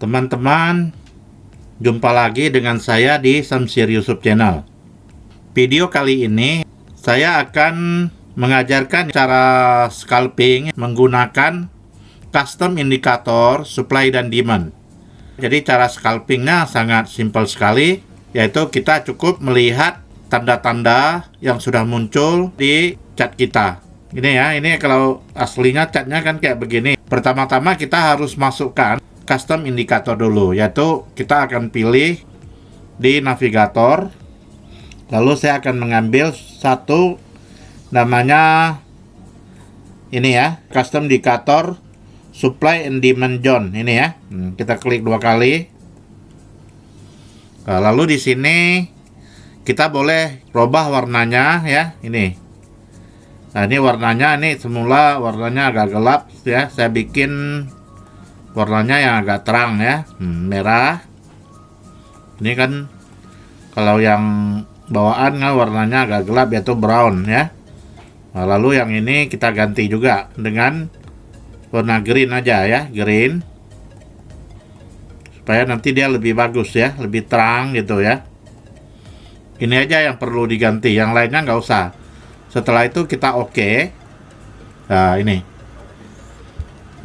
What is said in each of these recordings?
Teman-teman, jumpa lagi dengan saya di Samsir Yusuf Channel. Video kali ini saya akan mengajarkan cara scalping menggunakan custom indikator supply dan demand. Jadi cara scalpingnya sangat simpel sekali, yaitu kita cukup melihat tanda-tanda yang sudah muncul di chart kita. Ini ya, ini kalau aslinya chartnya kan kayak begini. Pertama-tama kita harus masukkan custom indikator dulu, yaitu kita akan pilih di navigator, lalu saya akan mengambil satu namanya ini ya, custom indikator supply and demand zone ini ya. Kita klik 2 kali. Nah, lalu di sini kita boleh rubah warnanya ya, ini. Nah, ini warnanya, ini semula warnanya agak gelap ya, saya bikin warnanya yang agak terang ya, merah. Ini kan kalau yang bawaan kan warnanya agak gelap, yaitu brown ya. Nah, lalu yang ini kita ganti juga dengan warna green aja ya, green, supaya nanti dia lebih bagus ya, lebih terang gitu ya. Ini aja yang perlu diganti, yang lainnya nggak usah. Setelah itu kita oke. Nah, ini.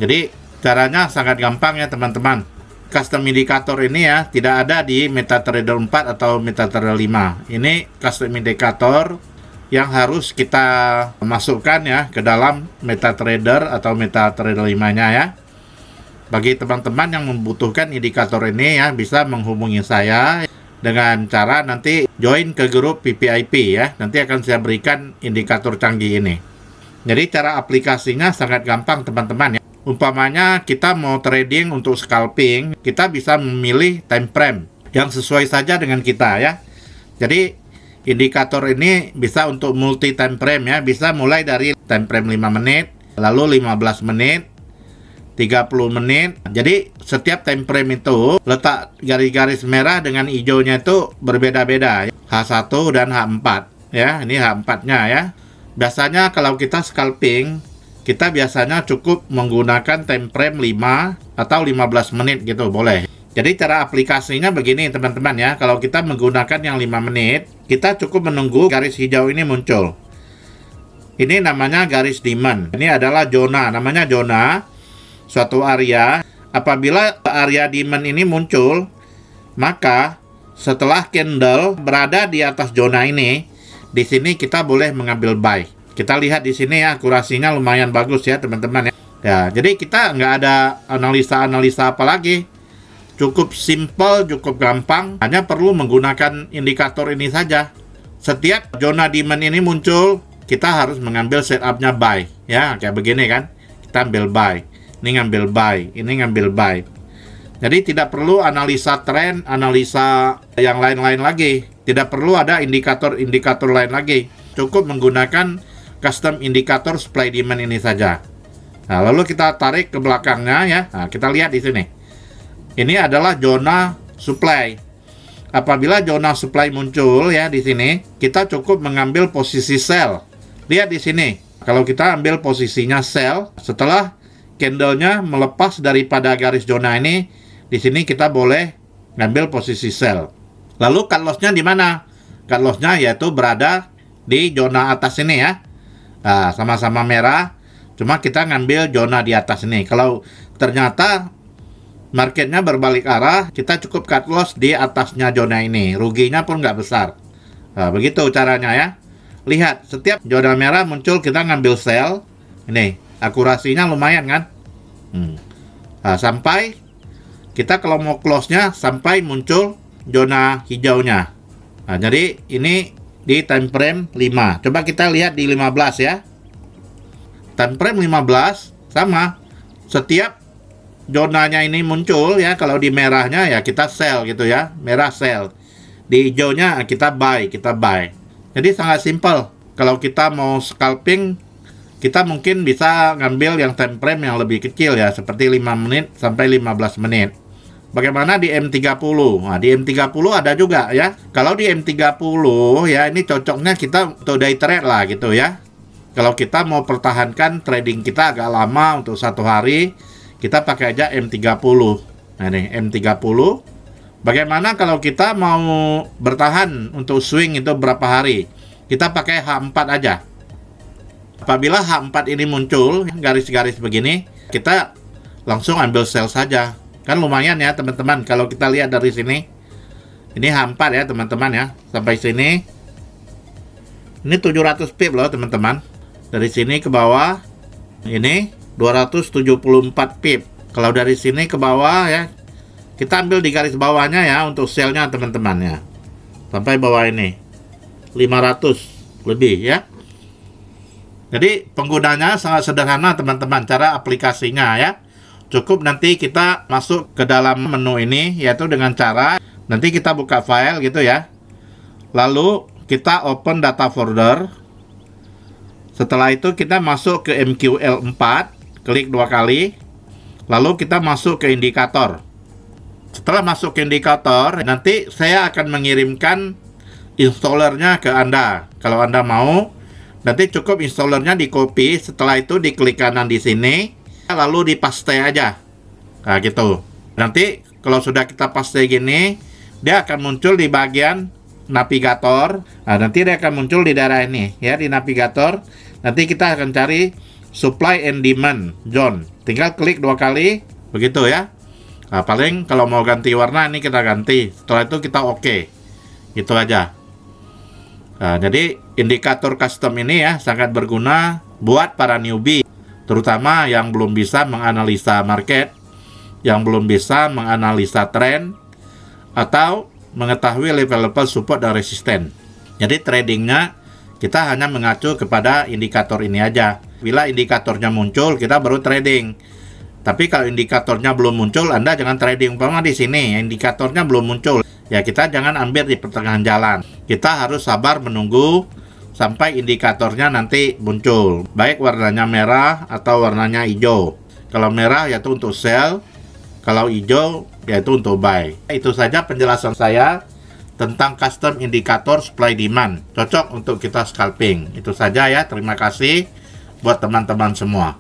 Jadi caranya sangat gampang ya teman-teman. Custom indikator ini ya tidak ada di MetaTrader 4 atau MetaTrader 5. Ini custom indikator yang harus kita masukkan ya ke dalam MetaTrader atau MetaTrader 5-nya ya. Bagi teman-teman yang membutuhkan indikator ini ya, bisa menghubungi saya dengan cara nanti join ke grup VVIP ya. Nanti akan saya berikan indikator canggih ini. Jadi cara aplikasinya sangat gampang teman-teman ya. Umpamanya kita mau trading untuk scalping, kita bisa memilih time frame yang sesuai saja dengan kita ya. Jadi indikator ini bisa untuk multi time frame ya, bisa mulai dari time frame 5 menit, lalu 15 menit, 30 menit. Jadi setiap time frame itu letak garis-garis merah dengan hijaunya itu berbeda-beda, H1 dan H4 ya. Ini H4-nya ya. Biasanya kalau kita scalping, kita biasanya cukup menggunakan time frame 5 atau 15 menit gitu, boleh. Jadi cara aplikasinya begini teman-teman ya. Kalau kita menggunakan yang 5 menit, kita cukup menunggu garis hijau ini muncul. Ini namanya garis demand. Ini adalah zona, namanya zona, suatu area. Apabila area demand ini muncul, maka setelah candle berada di atas zona ini, di sini kita boleh mengambil buy. Kita lihat di sini ya, akurasinya lumayan bagus ya teman-teman ya. Ya, jadi kita nggak ada analisa-analisa apa lagi. Cukup simple, cukup gampang. Hanya perlu menggunakan indikator ini saja. Setiap zona demand ini muncul, kita harus mengambil setupnya buy. Ya, kayak begini kan. Kita ambil buy. Ini ngambil buy. Ini ngambil buy. Jadi tidak perlu analisa tren, analisa yang lain-lain lagi. Tidak perlu ada indikator-indikator lain lagi. Cukup menggunakan custom indikator supply demand ini saja. Nah, lalu kita tarik ke belakangnya ya. Nah, kita lihat di sini. Ini adalah zona supply. Apabila zona supply muncul ya di sini, kita cukup mengambil posisi sell. Lihat di sini. Kalau kita ambil posisinya sell, setelah candlenya melepas daripada garis zona ini, di sini kita boleh ngambil posisi sell. Lalu cut loss-nya di mana? Cut loss-nya yaitu berada di zona atas ini ya. Nah, sama-sama merah, cuma kita ngambil zona di atas ini. Kalau ternyata marketnya berbalik arah, kita cukup cut loss di atasnya zona ini. Ruginya pun nggak besar. Nah, begitu caranya ya. Lihat, setiap zona merah muncul, kita ngambil sell. Ini, akurasinya lumayan kan? Nah, sampai kita kalau mau close-nya, sampai muncul zona hijaunya. Nah, jadi ini di time frame 5. Coba kita lihat di 15 ya. Time frame 15 sama. Setiap zonanya ini muncul ya, kalau di merahnya ya kita sell gitu ya. Merah sell. Di hijaunya kita buy, Jadi sangat simple. Kalau kita mau scalping, kita mungkin bisa ngambil yang time frame yang lebih kecil ya, seperti 5 menit sampai 15 menit. Bagaimana di M30? Nah, di M30 ada juga ya. Kalau di M30 ya, ini cocoknya kita untuk day trade lah gitu ya. Kalau kita mau pertahankan trading kita agak lama untuk 1 hari, kita pakai aja M30. Nah ini M30. Bagaimana kalau kita mau bertahan untuk swing itu berapa hari? Kita pakai H4 aja. Apabila H4 ini muncul garis-garis begini, kita langsung ambil sell saja. Kan lumayan ya teman-teman, kalau kita lihat dari sini. Ini H4 ya teman-teman ya. Sampai sini. Ini 700 pip loh teman-teman. Dari sini ke bawah ini 274 pip. Kalau dari sini ke bawah ya, kita ambil di garis bawahnya ya untuk sell-nya teman-teman ya. Sampai bawah ini 500 lebih ya. Jadi penggunanya sangat sederhana teman-teman, cara aplikasinya ya. Cukup nanti kita masuk ke dalam menu ini, yaitu dengan cara nanti kita buka file gitu ya. Lalu kita open data folder. Setelah itu kita masuk ke MQL4, klik 2 kali. Lalu kita masuk ke indikator. Setelah masuk ke indikator, nanti saya akan mengirimkan installernya ke Anda. Kalau Anda mau, nanti cukup installernya di copy. Setelah itu diklik kanan di sini, lalu dipaste aja. Nah gitu. Nanti kalau sudah kita paste gini, dia akan muncul di bagian navigator. Nah, nanti dia akan muncul di daerah ini ya, di navigator. Nanti kita akan cari supply and demand zone. Tinggal klik 2 kali, begitu ya. Nah, paling kalau mau ganti warna ini kita ganti. Setelah itu kita oke. Itu aja. Nah, jadi indikator custom ini ya sangat berguna buat para newbie, terutama yang belum bisa menganalisa market, yang belum bisa menganalisa tren, atau mengetahui level-level support dan resisten. Jadi tradingnya kita hanya mengacu kepada indikator ini aja. Bila indikatornya muncul, kita baru trading. Tapi kalau indikatornya belum muncul, Anda jangan trading. Umpama di sini indikatornya belum muncul, ya kita jangan ambil di pertengahan jalan. Kita harus sabar menunggu sampai indikatornya nanti muncul, baik warnanya merah atau warnanya hijau. Kalau merah yaitu untuk sell, kalau hijau yaitu untuk buy. Itu saja penjelasan saya tentang custom indikator supply demand, cocok untuk kita scalping. Itu saja ya, terima kasih buat teman-teman semua.